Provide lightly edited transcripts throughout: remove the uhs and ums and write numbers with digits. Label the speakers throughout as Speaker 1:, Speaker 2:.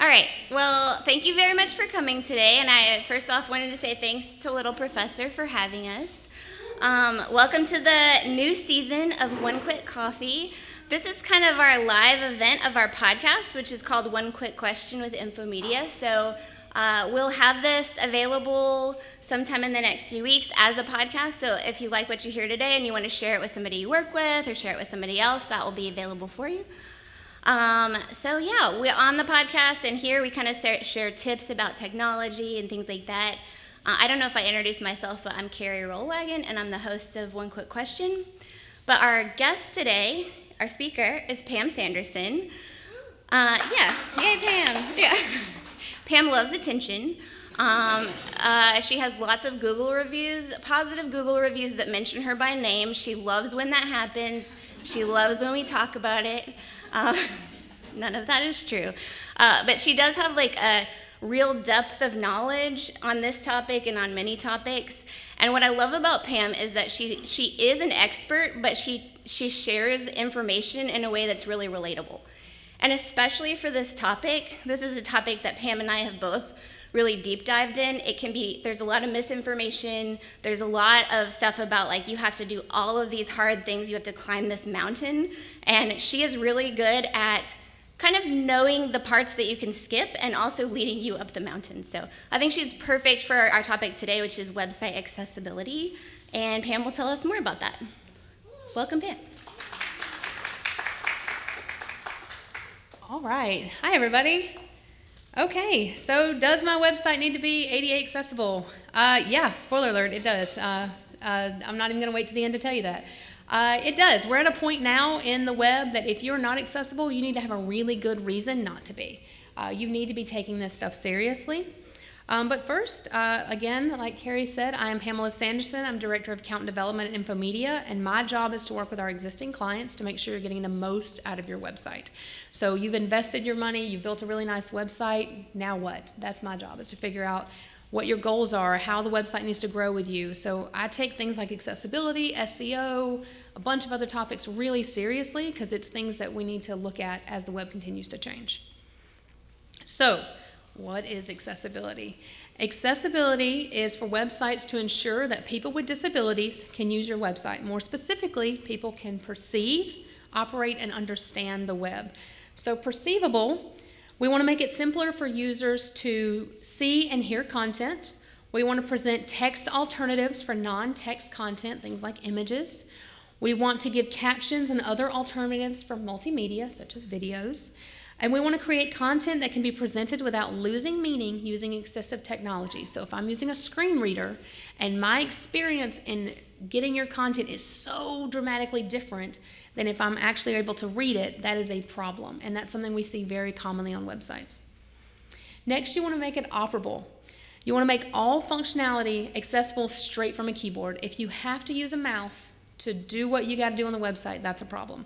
Speaker 1: All right, well, thank you very much for coming today, and I first off wanted to say thanks to Little Professor for having us. Welcome to the new season of One Quick Coffee. This is kind of our live event of our podcast, which is called One Quick Question with Infomedia. So we'll have this available sometime in the next few weeks as a podcast. So if you like what you hear today and you want to share it with somebody you work with or share it with somebody else, that will be available for you. We're on the podcast, and here we kind of share tips about technology and things like that. I don't know if I introduced myself, but I'm Carrie Rollwagon, and I'm the host of One Quick Question. But our guest today, our speaker, is Pam Sanderson. Yay, Pam. Yeah. Pam loves attention. She has lots of Google reviews, positive Google reviews that mention her by name. She loves when that happens. She loves when we talk about it. None of that is true. But she does have like a real depth of knowledge on this topic and on many topics. And what I love about Pam is that she is an expert, but she shares information in a way that's really relatable. And especially for this topic, this is a topic that Pam and I have both really deep dived in. There's a lot of misinformation. There's a lot of stuff about like you have to do all of these hard things. You have to climb this mountain. And she is really good at kind of knowing the parts that you can skip and also leading you up the mountain. So I think she's perfect for our topic today, which is website accessibility. And Pam will tell us more about that. Welcome, Pam.
Speaker 2: All right. Hi, everybody. Okay, so does my website need to be ADA accessible? Yeah, spoiler alert, it does. I'm not even going to wait to the end to tell you that. It does. We're at a point now in the web that if you're not accessible, you need to have a really good reason not to be. You need to be taking this stuff seriously. But first, again, like Carrie said, I am Pamela Sanderson. I'm Director of Account Development at Infomedia, and my job is to work with our existing clients to make sure you're getting the most out of your website. So you've invested your money, you've built a really nice website, now what? That's my job, is to figure out what your goals are, how the website needs to grow with you. So I take things like accessibility, SEO, a bunch of other topics really seriously because it's things that we need to look at as the web continues to change. So, what is accessibility? Accessibility is for websites to ensure that people with disabilities can use your website. More specifically, people can perceive, operate, and understand the web. So perceivable, we want to make it simpler for users to see and hear content. We want to present text alternatives for non-text content, things like images. We want to give captions and other alternatives for multimedia, such as videos. And we want to create content that can be presented without losing meaning using excessive technology. So if I'm using a screen reader and my experience in getting your content is so dramatically different than if I'm actually able to read it, that is a problem. And that's something we see very commonly on websites. Next, you want to make it operable. You want to make all functionality accessible straight from a keyboard. If you have to use a mouse to do what you got to do on the website, that's a problem.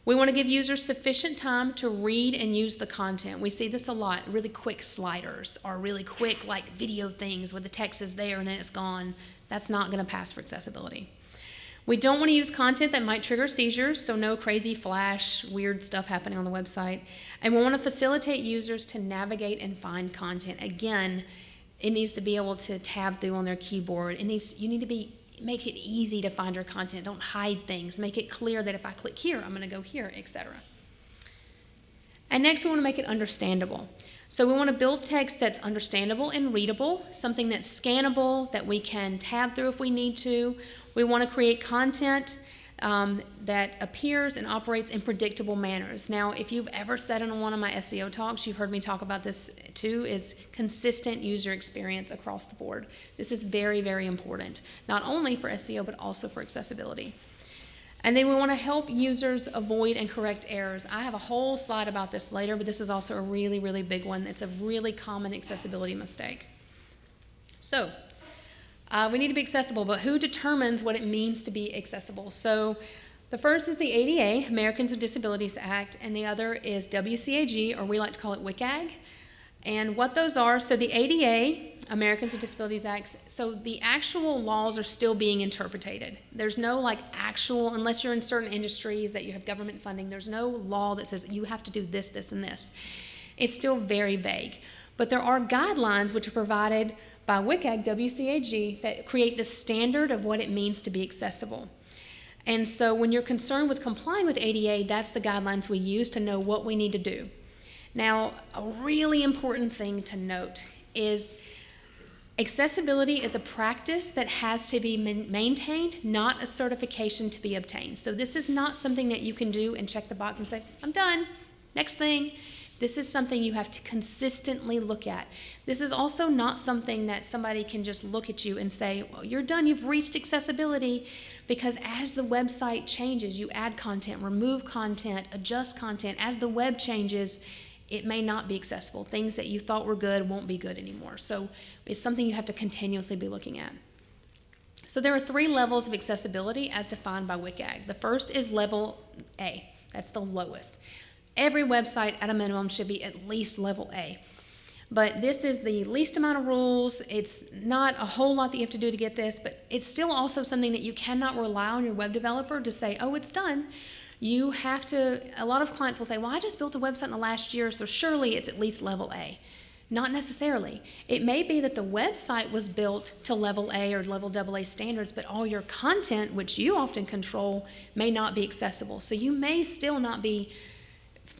Speaker 2: We want to give users sufficient time to read and use the content. We see this a lot, really quick sliders or really quick like video things where the text is there and then it's gone. That's not going to pass for accessibility. We don't want to use content that might trigger seizures, so no crazy flash, weird stuff happening on the website. And we want to facilitate users to navigate and find content. Again, it needs to be able to tab through on their keyboard. You need to make it easy to find your content. Don't hide things. Make it clear that if I click here, I'm going to go here, etc. And next, we want to make it understandable. So we want to build text that's understandable and readable, something that's scannable, that we can tab through if we need to. We want to create content that appears and operates in predictable manners. Now, if you've ever said in one of my SEO talks, you've heard me talk about this too, is consistent user experience across the board. This is very, very important, not only for SEO, but also for accessibility. And then we want to help users avoid and correct errors. I have a whole slide about this later, but this is also a really, really big one. It's a really common accessibility mistake. So, we need to be accessible, but who determines what it means to be accessible? So the first is the ADA, Americans with Disabilities Act, and the other is WCAG, or we like to call it WCAG. And what those are, so the ADA, Americans with Disabilities Act, so the actual laws are still being interpreted. There's no like actual, unless you're in certain industries that you have government funding, there's no law that says you have to do this, this, and this. it's still very vague. But there are guidelines which are provided by WCAG, WCAG, that create the standard of what it means to be accessible. And so when you're concerned with complying with ADA, that's the guidelines we use to know what we need to do. Now, a really important thing to note is accessibility is a practice that has to be maintained, not a certification to be obtained. So this is not something that you can do and check the box and say, I'm done, next thing. This is something you have to consistently look at. This is also not something that somebody can just look at you and say, well, you're done, you've reached accessibility, because as the website changes, you add content, remove content, adjust content. As the web changes, it may not be accessible. Things that you thought were good won't be good anymore. So it's something you have to continuously be looking at. So there are 3 levels of accessibility as defined by WCAG. The first is level A. That's the lowest. Every website at a minimum should be at least level A. But this is the least amount of rules. It's not a whole lot that you have to do to get this, but it's still also something that you cannot rely on your web developer to say, oh, it's done. You have to, a lot of clients will say, well, I just built a website in the last year, so surely it's at least level A. Not necessarily. It may be that the website was built to level A or level AA standards, but all your content, which you often control, may not be accessible. So you may still not be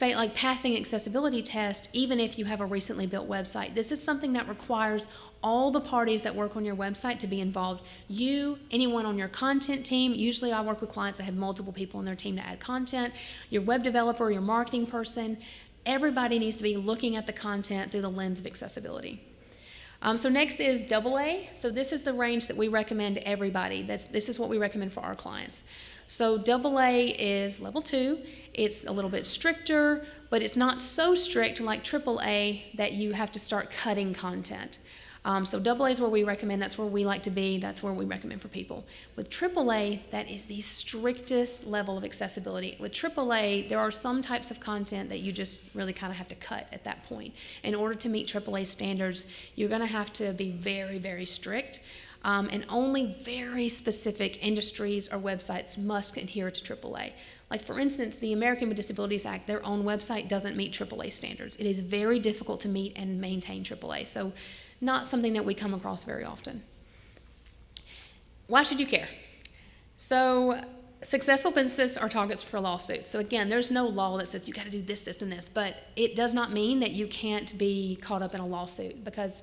Speaker 2: like passing an accessibility test, even if you have a recently built website. This is something that requires all the parties that work on your website to be involved. You, anyone on your content team, usually I work with clients that have multiple people on their team to add content, your web developer, your marketing person, everybody needs to be looking at the content through the lens of accessibility. So next is AA. So this is the range that we recommend to everybody. This is what we recommend for our clients. So AA is level 2. It's a little bit stricter, but it's not so strict like AAA that you have to start cutting content. So AA is where we recommend, that's where we like to be, that's where we recommend for people. With AAA, that is the strictest level of accessibility. With AAA, there are some types of content that you just really kind of have to cut at that point. In order to meet AAA standards, you're going to have to be very, very strict. And only very specific industries or websites must adhere to AAA. Like for instance, the American with Disabilities Act, their own website doesn't meet AAA standards. It is very difficult to meet and maintain AAA. So not something that we come across very often. Why should you care? So successful businesses are targets for lawsuits. So again, there's no law that says you got to do this, this, and this, but it does not mean that you can't be caught up in a lawsuit, because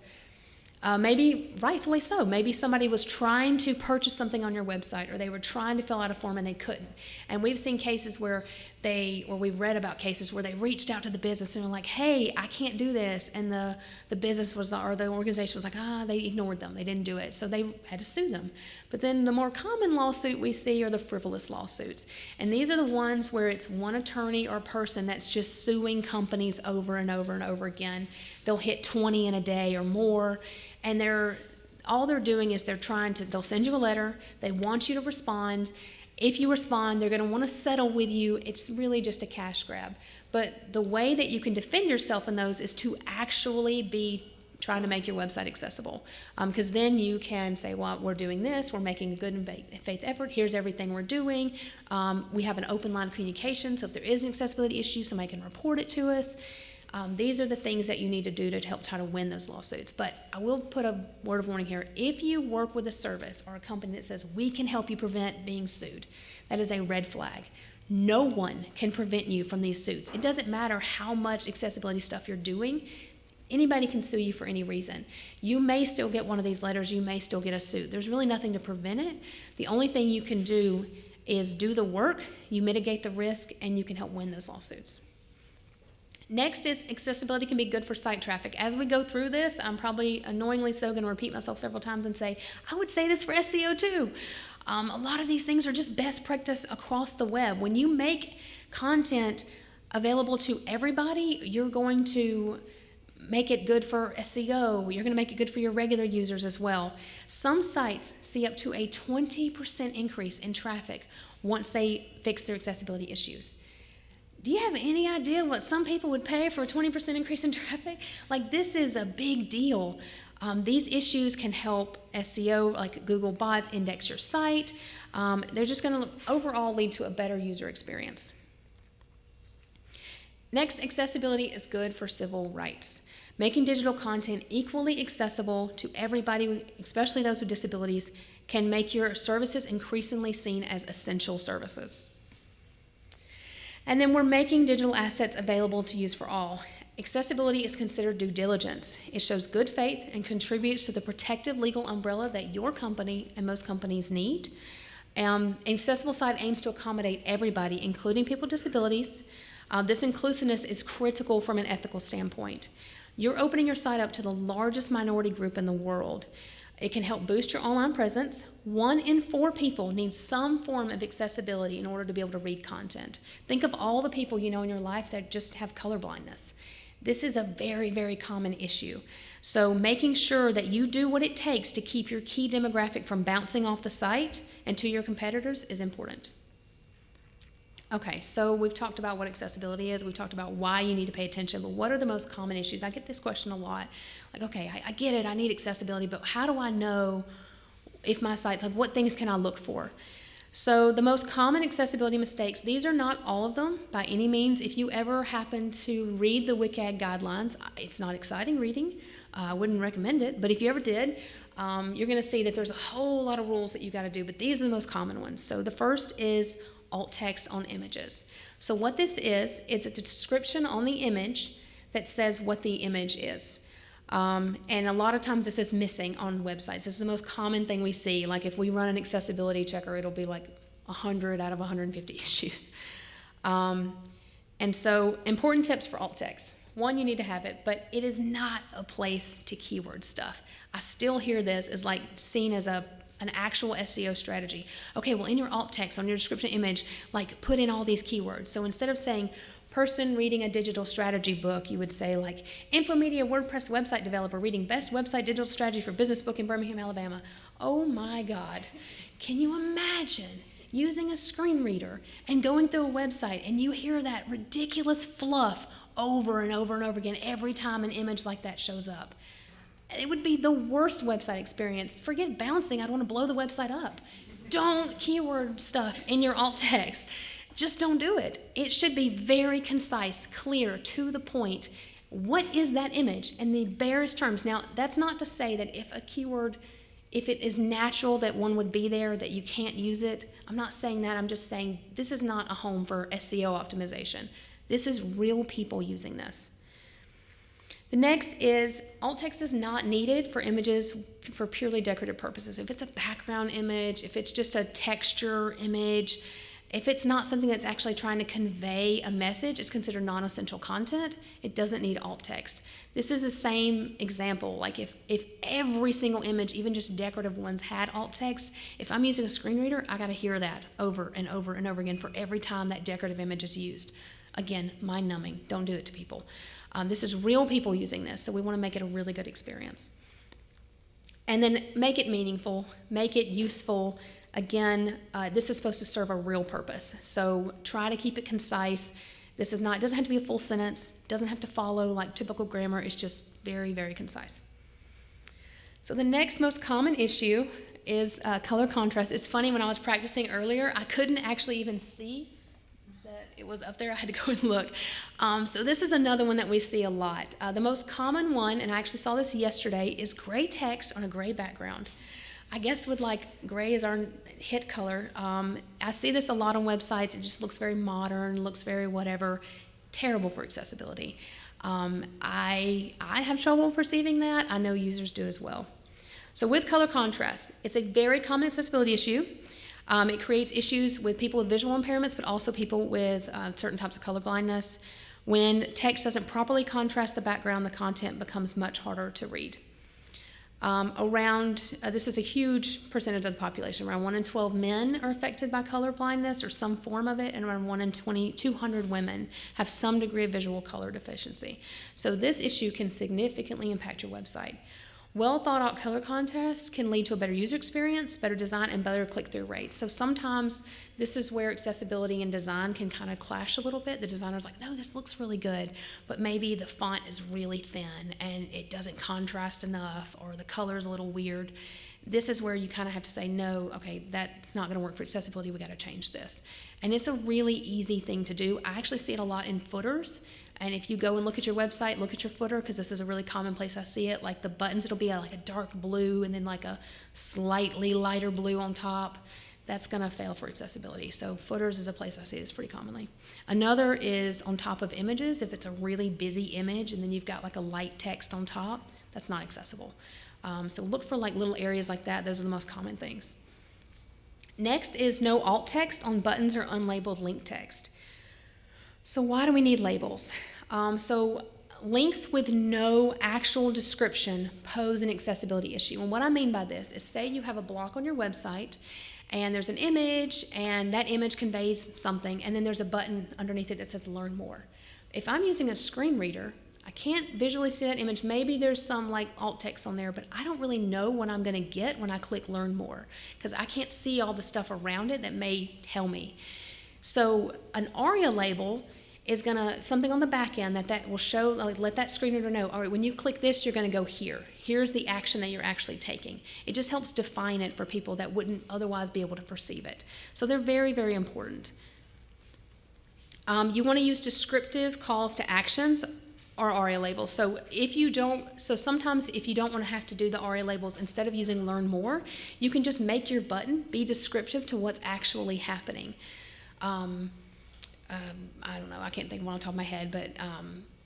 Speaker 2: maybe rightfully so. Maybe somebody was trying to purchase something on your website, or they were trying to fill out a form and they couldn't. And we've seen cases where we've read about cases where they reached out to the business and were like, hey, I can't do this. And the business was, or the organization was like, they ignored them. They didn't do it. So they had to sue them. But then the more common lawsuit we see are the frivolous lawsuits. And these are the ones where it's one attorney or person that's just suing companies over and over and over again. They'll hit 20 in a day or more. And all they're doing is they'll send you a letter, they want you to respond. If you respond, they're going to want to settle with you. It's really just a cash grab. But the way that you can defend yourself in those is to actually be trying to make your website accessible. Because then you can say, well, we're doing this, we're making a good and faith effort, here's everything we're doing. We have an open line of communication, so if there is an accessibility issue, somebody can report it to us. These are the things that you need to do to help try to win those lawsuits. But I will put a word of warning here. If you work with a service or a company that says, we can help you prevent being sued, that is a red flag. No one can prevent you from these suits. It doesn't matter how much accessibility stuff you're doing. Anybody can sue you for any reason. You may still get one of these letters. You may still get a suit. There's really nothing to prevent it. The only thing you can do is do the work, you mitigate the risk, and you can help win those lawsuits. Next is accessibility can be good for site traffic. As we go through this, I'm probably annoyingly so going to repeat myself several times and say, I would say this for SEO too. A lot of these things are just best practice across the web. When you make content available to everybody, you're going to make it good for SEO. You're going to make it good for your regular users as well. Some sites see up to a 20% increase in traffic once they fix their accessibility issues. Do you have any idea what some people would pay for a 20% increase in traffic? Like, this is a big deal. These issues can help SEO, like Google bots, index your site. They're just going to overall lead to a better user experience. Next, accessibility is good for civil rights. Making digital content equally accessible to everybody, especially those with disabilities, can make your services increasingly seen as essential services. And then we're making digital assets available to use for all. Accessibility is considered due diligence. It shows good faith and contributes to the protective legal umbrella that your company and most companies need. Accessible site aims to accommodate everybody, including people with disabilities. This inclusiveness is critical from an ethical standpoint. You're opening your site up to the largest minority group in the world. It can help boost your online presence. 1 in 4 people need some form of accessibility in order to be able to read content. Think of all the people you know in your life that just have color blindness. This is a very, very common issue. So making sure that you do what it takes to keep your key demographic from bouncing off the site and to your competitors is important. Okay, so we've talked about what accessibility is. We've talked about why you need to pay attention, but what are the most common issues? I get this question a lot. Like, okay, I get it, I need accessibility, but how do I know if my site's, like, what things can I look for? So the most common accessibility mistakes, these are not all of them by any means. If you ever happen to read the WCAG guidelines, it's not exciting reading. I wouldn't recommend it, but if you ever did, you're gonna see that there's a whole lot of rules that you gotta do, but these are the most common ones. So the first is alt text on images. So what this is, it's a description on the image that says what the image is. And a lot of times this is missing on websites. This is the most common thing we see. Like if we run an accessibility checker, it'll be like 100 out of 150 issues. And so important tips for alt text. 1, you need to have it, but it is not a place to keyword stuff. I still hear this as like seen as an actual SEO strategy. Okay, well in your alt text, on your description image, like put in all these keywords. So instead of saying person reading a digital strategy book, you would say like Infomedia WordPress website developer reading best website digital strategy for business book in Birmingham, Alabama. Oh my God, can you imagine using a screen reader and going through a website and you hear that ridiculous fluff over and over and over again every time an image like that shows up? It would be the worst website experience. Forget bouncing, I'd want to blow the website up. Don't keyword stuff in your alt text. Just don't do it. It should be very concise, clear, to the point. What is that image? And the barest terms. Now, that's not to say that if a keyword, if it is natural that one would be there, that you can't use it. I'm not saying that. I'm just saying this is not a home for SEO optimization. This is real people using this. The next is alt text is not needed for images for purely decorative purposes. If it's a background image, if it's just a texture image, if it's not something that's actually trying to convey a message, it's considered non-essential content. It doesn't need alt text. This is the same example. Like if every single image, even just decorative ones, had alt text, if I'm using a screen reader, I gotta hear that over and over and over again for every time that decorative image is used. Again, mind-numbing. Don't do it to people. This is real people using this, so we want to make it a really good experience. And then make it meaningful, make it useful. Again, this is supposed to serve a real purpose, so try to keep it concise. This is not, it doesn't have to be a full sentence, doesn't have to follow like typical grammar, it's just very, very concise. So the next most common issue is color contrast. It's funny, when I was practicing earlier, I couldn't actually even see that it was up there. I had to go and look. So this is another one that we see a lot. The most common one, and I actually saw this yesterday, is gray text on a gray background. I guess with like gray is our hit color. I see this a lot on websites. It just looks very modern, looks very whatever. Terrible for accessibility. I have trouble perceiving that. I know users do as well. So with color contrast, it's a very common accessibility issue. It creates issues with people with visual impairments, but also people with certain types of color blindness. When text doesn't properly contrast the background, the content becomes much harder to read. This is a huge percentage of the population. Around 1 in 12 men are affected by color blindness or some form of it, and around 1 in 200 women have some degree of visual color deficiency. So this issue can significantly impact your website. Well thought out color contrast can lead to a better user experience, better design, and better click-through rates. So sometimes this is where accessibility and design can kind of clash a little bit. The designer's like, no, this looks really good, but maybe the font is really thin and it doesn't contrast enough, or the color's a little weird. This is where you kind of have to say, no, okay, that's not gonna work for accessibility, we gotta change this. And it's a really easy thing to do. I actually see it a lot in footers. And if you go and look at your website, look at your footer, because this is a really common place I see it, like the buttons, it'll be like a dark blue and then like a slightly lighter blue on top. That's going to fail for accessibility. So footers is a place I see this pretty commonly. Another is on top of images. If it's a really busy image and then you've got like a light text on top, that's not accessible. So look for like little areas like that. Those are the most common things. Next is no alt text on buttons or unlabeled link text. So why do we need labels? So links with no actual description pose an accessibility issue. And what I mean by this is, say you have a block on your website and there's an image and that image conveys something, and then there's a button underneath it that says learn more. If I'm using a screen reader, I can't visually see that image. Maybe there's some like alt text on there, but I don't really know what I'm gonna get when I click learn more, because I can't see all the stuff around it that may tell me. So an ARIA label is gonna, something on the back end that will show, like, let that screen reader know, all right, when you click this, you're gonna go here. Here's the action that you're actually taking. It just helps define it for people that wouldn't otherwise be able to perceive it. So they're very, very important. You wanna use descriptive calls to actions or ARIA labels. So sometimes if you don't wanna have to do the ARIA labels, instead of using learn more, you can just make your button be descriptive to what's actually happening. I don't know, I can't think of one on top of my head, but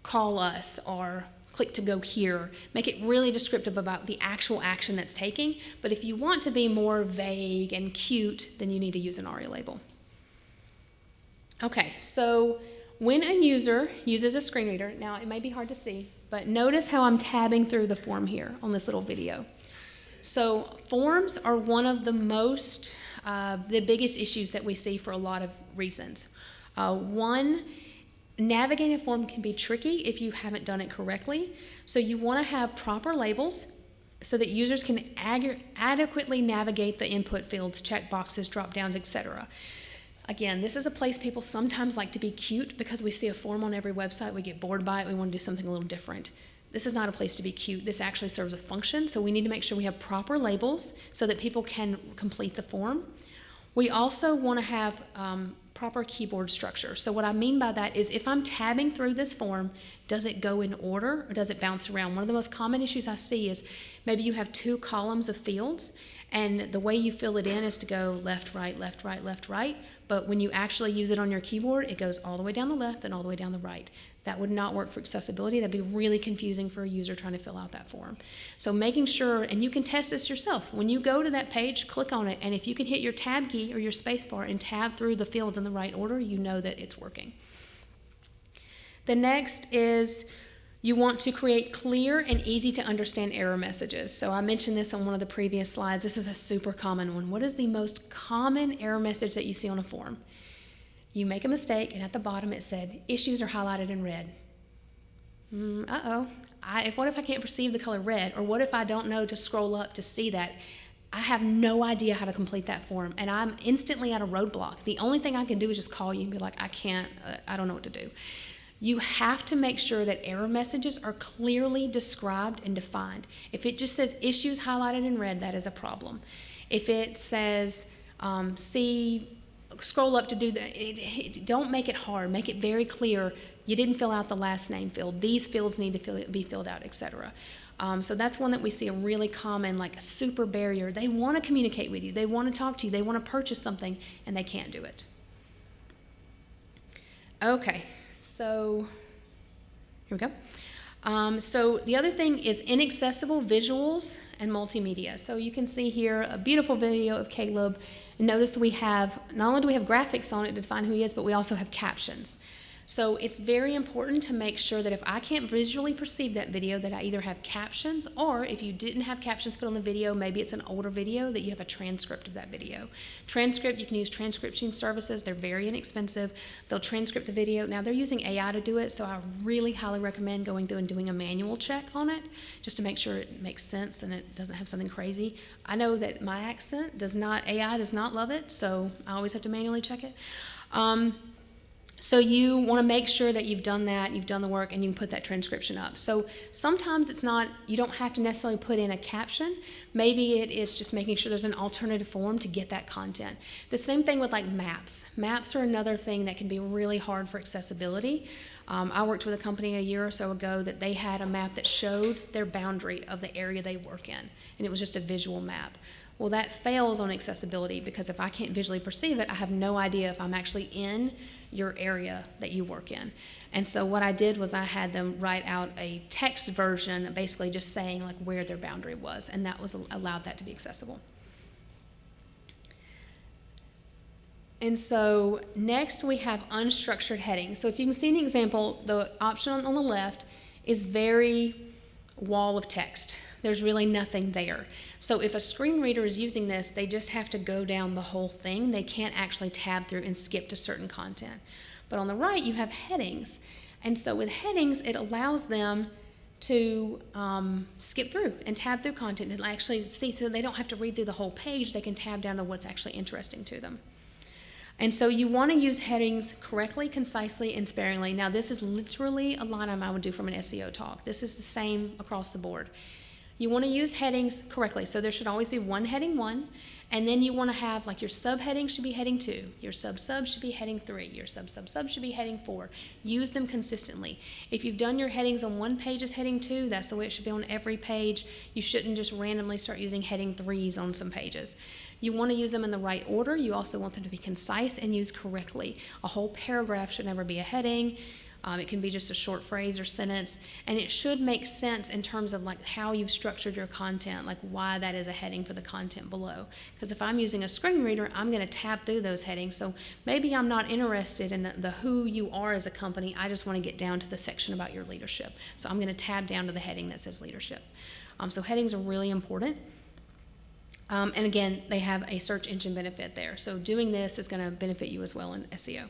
Speaker 2: call us or click to go here. Make it really descriptive about the actual action that's taking. But if you want to be more vague and cute, then you need to use an ARIA label. Okay, so when a user uses a screen reader, now it may be hard to see, but notice how I'm tabbing through the form here on this little video. So forms are one of the biggest issues that we see for a lot of reasons. One, navigating a form can be tricky if you haven't done it correctly. So you want to have proper labels so that users can adequately navigate the input fields, checkboxes, drop-downs, etc. Again, this is a place people sometimes like to be cute because we see a form on every website, we get bored by it, we want to do something a little different. This is not a place to be cute. This actually serves a function, so we need to make sure we have proper labels so that people can complete the form. We also want to have proper keyboard structure. So what I mean by that is, if I'm tabbing through this form, does it go in order or does it bounce around? One of the most common issues I see is maybe you have 2 columns of fields, and the way you fill it in is to go left, right, left, right, left, right. But when you actually use it on your keyboard, it goes all the way down the left and all the way down the right. That would not work for accessibility. That'd be really confusing for a user trying to fill out that form. So making sure, and you can test this yourself, when you go to that page, click on it, and if you can hit your tab key or your space bar and tab through the fields in the right order, you know that it's working. The next is you want to create clear and easy to understand error messages. So I mentioned this on one of the previous slides. This is a super common one. What is the most common error message that you see on a form? You make a mistake, and at the bottom it said, issues are highlighted in red. What if I can't perceive the color red? Or what if I don't know to scroll up to see that? I have no idea how to complete that form, and I'm instantly at a roadblock. The only thing I can do is just call you and be like, I don't know what to do. You have to make sure that error messages are clearly described and defined. If it just says issues highlighted in red, that is a problem. If it says scroll up to do that, don't make it hard. Make it very clear. You didn't fill out the last name field. These fields need to be filled out, etc. So that's one that we see a really common, like a super barrier. They want to communicate with you. They want to talk to you. They want to purchase something, and they can't do it. Okay, so here we go. So the other thing is inaccessible visuals and multimedia. So you can see here a beautiful video of Caleb. And notice we have, not only do we have graphics on it to define who he is, but we also have captions. So it's very important to make sure that if I can't visually perceive that video, that I either have captions, or if you didn't have captions put on the video, maybe it's an older video, that you have a transcript of that video. Transcript, you can use transcription services. They're very inexpensive. They'll transcript the video. Now they're using AI to do it, so I really highly recommend going through and doing a manual check on it, just to make sure it makes sense and it doesn't have something crazy. I know that my accent AI does not love it, so I always have to manually check it. So you want to make sure that you've done that, you've done the work, and you can put that transcription up. So sometimes you don't have to necessarily put in a caption. Maybe it is just making sure there's an alternative form to get that content. The same thing with like maps. Maps are another thing that can be really hard for accessibility. I worked with a company a year or so ago that they had a map that showed their boundary of the area they work in, and it was just a visual map. Well, that fails on accessibility because if I can't visually perceive it, I have no idea if I'm actually in your area that you work in. And so what I did was I had them write out a text version basically just saying like where their boundary was, and that was allowed that to be accessible. And so next we have unstructured headings. So if you can see an example, the option on the left is very wall of text. There's really nothing there. So if a screen reader is using this, they just have to go down the whole thing. They can't actually tab through and skip to certain content. But on the right, you have headings. And so with headings, it allows them to skip through and tab through content and actually see through. They don't have to read through the whole page. They can tab down to what's actually interesting to them. And so you want to use headings correctly, concisely, and sparingly. Now, this is literally a line item I would do from an SEO talk. This is the same across the board. You want to use headings correctly. So there should always be one heading 1, and then you want to have like your subheading should be heading 2, your sub should be heading 3, your sub should be heading 4. Use them consistently. If you've done your headings on one page as heading 2, that's the way it should be on every page. You shouldn't just randomly start using heading 3s on some pages. You want to use them in the right order. You also want them to be concise and used correctly. A whole paragraph should never be a heading. It can be just a short phrase or sentence, and it should make sense in terms of like how you've structured your content, like why that is a heading for the content below. Because if I'm using a screen reader, I'm going to tab through those headings. So maybe I'm not interested in the who you are as a company. I just want to get down to the section about your leadership. So I'm going to tab down to the heading that says leadership. So headings are really important. And again, they have a search engine benefit there. So doing this is going to benefit you as well in SEO.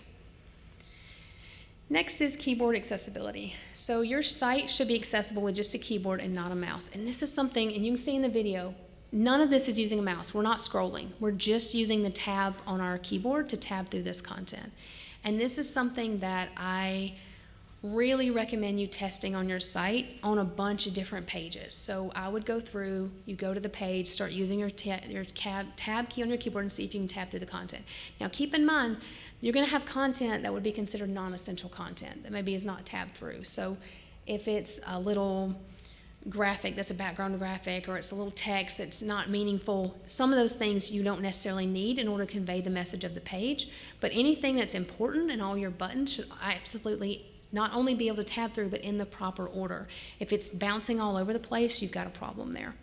Speaker 2: Next is keyboard accessibility. So your site should be accessible with just a keyboard and not a mouse. And this is something, and you can see in the video, none of this is using a mouse. We're not scrolling. We're just using the tab on our keyboard to tab through this content. And this is something that I really recommend you testing on your site on a bunch of different pages. So I would go through, you go to the page, start using your tab key on your keyboard and see if you can tab through the content. Now keep in mind, you're going to have content that would be considered non-essential content that maybe is not tabbed through. So if it's a little graphic that's a background graphic, or it's a little text that's not meaningful, some of those things you don't necessarily need in order to convey the message of the page. But anything that's important and all your buttons should absolutely not only be able to tab through, but in the proper order. If it's bouncing all over the place, you've got a problem there.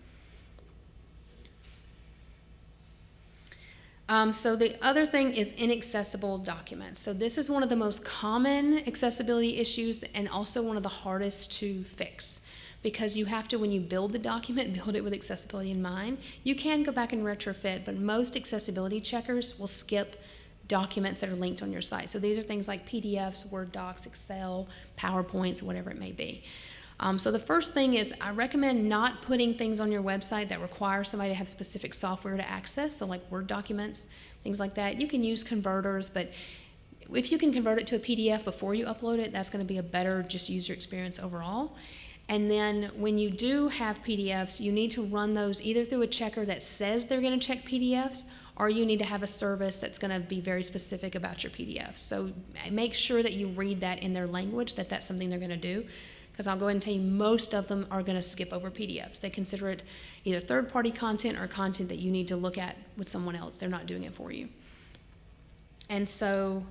Speaker 2: So the other thing is inaccessible documents. So this is one of the most common accessibility issues and also one of the hardest to fix, because you have to, when you build the document, build it with accessibility in mind. You can go back and retrofit, but most accessibility checkers will skip documents that are linked on your site. So these are things like PDFs, Word docs, Excel, PowerPoints, whatever it may be. So the first thing is I recommend not putting things on your website that require somebody to have specific software to access, so like Word documents, things like that. You can use converters, but if you can convert it to a PDF before you upload it, that's going to be a better just user experience overall. And then when you do have PDFs, you need to run those either through a checker that says they're going to check PDFs, or you need to have a service that's going to be very specific about your PDFs. So make sure that you read that in their language, that that's something they're going to do. Because I'll go ahead and tell you, most of them are going to skip over PDFs. They consider it either third-party content or content that you need to look at with someone else. They're not doing it for you. And so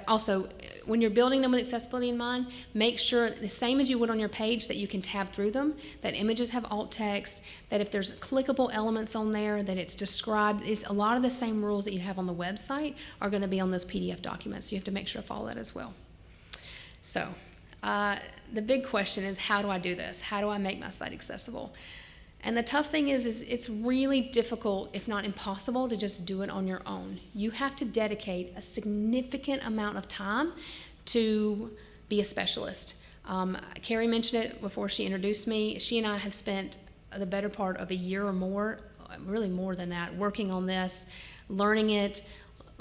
Speaker 2: also, when you're building them with accessibility in mind, make sure, the same as you would on your page, that you can tab through them, that images have alt text, that if there's clickable elements on there, that it's described. It's a lot of the same rules that you have on the website are going to be on those PDF documents. So you have to make sure to follow that as well. So the big question is, how do I do this? How do I make my site accessible? And the tough thing is it's really difficult, if not impossible, to just do it on your own. You have to dedicate a significant amount of time to be a specialist. Carrie mentioned it before she introduced me. She and I have spent the better part of a year or more, really more than that, working on this, learning it,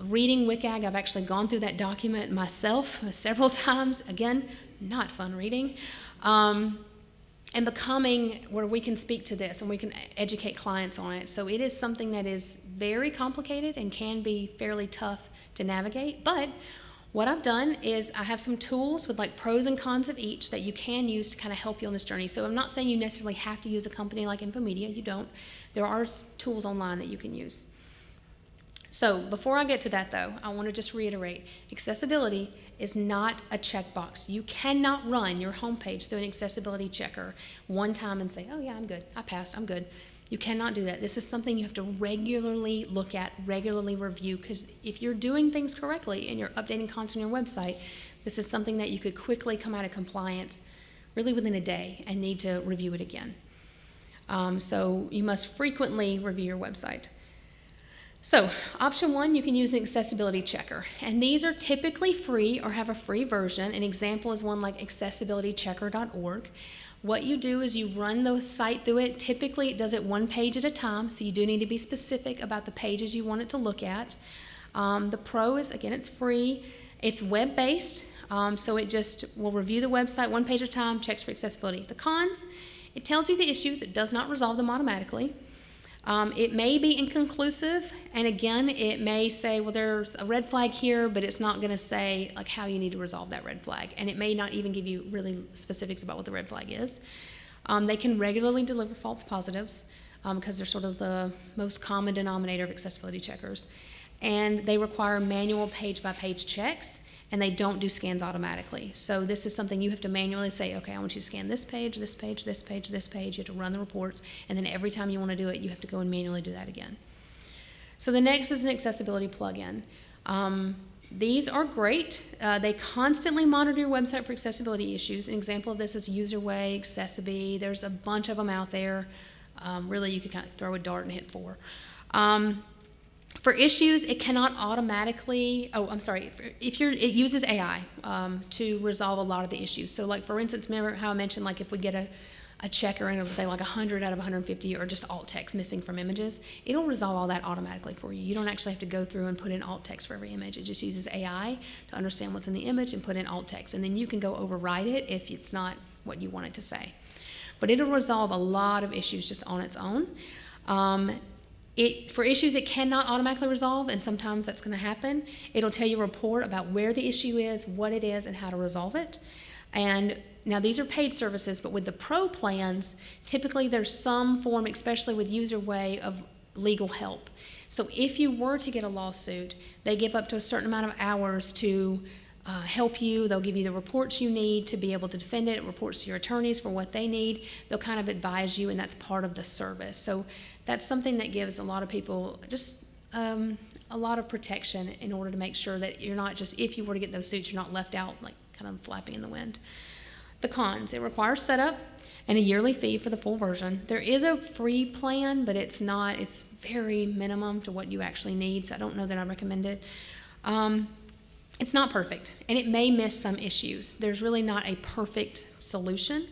Speaker 2: reading WCAG. I've actually gone through that document myself several times. Again, not fun reading. And becoming where we can speak to this and we can educate clients on it. So it is something that is very complicated and can be fairly tough to navigate. But what I've done is I have some tools with like pros and cons of each that you can use to kind of help you on this journey. So I'm not saying you necessarily have to use a company like Infomedia. You don't. There are tools online that you can use. So before I get to that though, I want to just reiterate, accessibility is not a checkbox. You cannot run your homepage through an accessibility checker one time and say, oh yeah, I'm good, I passed, I'm good. You cannot do that. This is something you have to regularly look at, regularly review, because if you're doing things correctly and you're updating content on your website, this is something that you could quickly come out of compliance really within a day and need to review it again. So you must frequently review your website. So option 1, you can use an accessibility checker, and these are typically free or have a free version. An example is one like accessibilitychecker.org. What you do is you run the site through it. Typically it does it one page at a time, so you do need to be specific about the pages you want it to look at. The pro is, again, it's free. It's web-based, so it just will review the website one page at a time, checks for accessibility. The cons, it tells you the issues. It does not resolve them automatically. It may be inconclusive, and again, it may say, well, there's a red flag here, but it's not going to say like how you need to resolve that red flag, and it may not even give you really specifics about what the red flag is. They can regularly deliver false positives because they're sort of the most common denominator of accessibility checkers, and they require manual page-by-page checks, and they don't do scans automatically. So this is something you have to manually say, okay, I want you to scan this page, this page, this page, this page. You have to run the reports, and then every time you want to do it, you have to go and manually do that again. So the next is an accessibility plugin. These are great. They constantly monitor your website for accessibility issues. An example of this is UserWay, Accessibility. There's a bunch of them out there. Really, you can kind of throw a dart and hit 4. For issues, it cannot automatically, it uses AI to resolve a lot of the issues. So like for instance, remember how I mentioned like if we get a checker and it'll say like 100 out of 150 or just alt text missing from images, it'll resolve all that automatically for you. You don't actually have to go through and put in alt text for every image. It just uses AI to understand what's in the image and put in alt text. And then you can go override it if it's not what you want it to say. But it'll resolve a lot of issues just on its own. For issues it cannot automatically resolve, and sometimes that's going to happen, it'll tell you a report about where the issue is, what it is, and how to resolve it. And now these are paid services, but with the pro plans, typically there's some form, especially with UserWay, of legal help. So if you were to get a lawsuit, they give up to a certain amount of hours to help you. They'll give you the reports you need to be able to defend it, reports to your attorneys for what they need. They'll kind of advise you, and that's part of the service. So that's something that gives a lot of people just a lot of protection in order to make sure that you're not just, if you were to get those suits, you're not left out like kind of flapping in the wind. The cons, it requires setup and a yearly fee for the full version. There is a free plan, but it's very minimum to what you actually need, so I don't know that I recommend it. It's not perfect, and it may miss some issues. There's really not a perfect solution,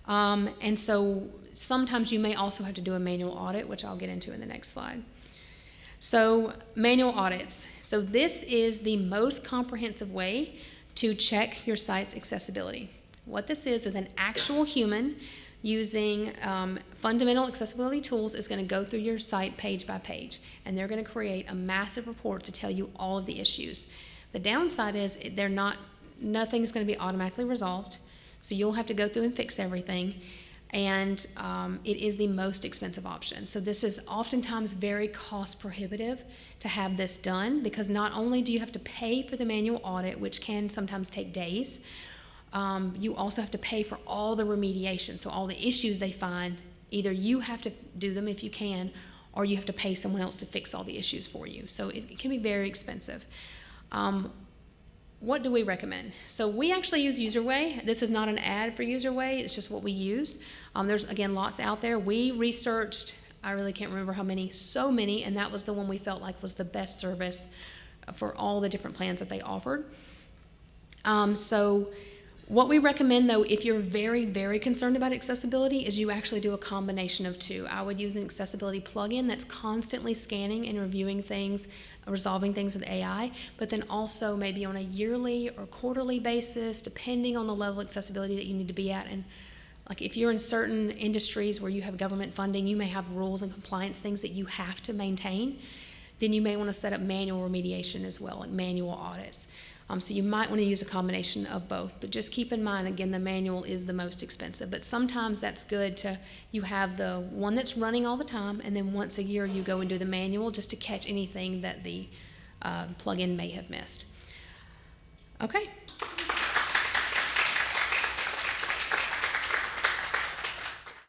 Speaker 2: and so sometimes you may also have to do a manual audit, which I'll get into in the next slide. So manual audits. So this is the most comprehensive way to check your site's accessibility. What this is an actual human using fundamental accessibility tools is going to go through your site page by page, and they're going to create a massive report to tell you all of the issues. The downside is nothing's going to be automatically resolved, so you'll have to go through and fix everything, and it is the most expensive option. So this is oftentimes very cost prohibitive to have this done, because not only do you have to pay for the manual audit, which can sometimes take days, you also have to pay for all the remediation. So all the issues they find, either you have to do them if you can, or you have to pay someone else to fix all the issues for you. So it can be very expensive. What do we recommend? So we actually use UserWay. This is not an ad for UserWay, it's just what we use. There's, again, lots out there. We researched, I really can't remember how many, so many, and that was the one we felt like was the best service for all the different plans that they offered. So what we recommend, though, if you're very, very concerned about accessibility, is you actually do a combination of two. I would use an accessibility plugin that's constantly scanning and reviewing things, resolving things with AI, but then also maybe on a yearly or quarterly basis, depending on the level of accessibility that you need to be at. And like if you're in certain industries where you have government funding, you may have rules and compliance things that you have to maintain. then you may want to set up manual remediation as well, like manual audits. So you might want to use a combination of both, but just keep in mind, again, the manual is the most expensive, but sometimes that's good to, you have the one that's running all the time, and then once a year you go and do the manual just to catch anything that the plugin may have missed. Okay,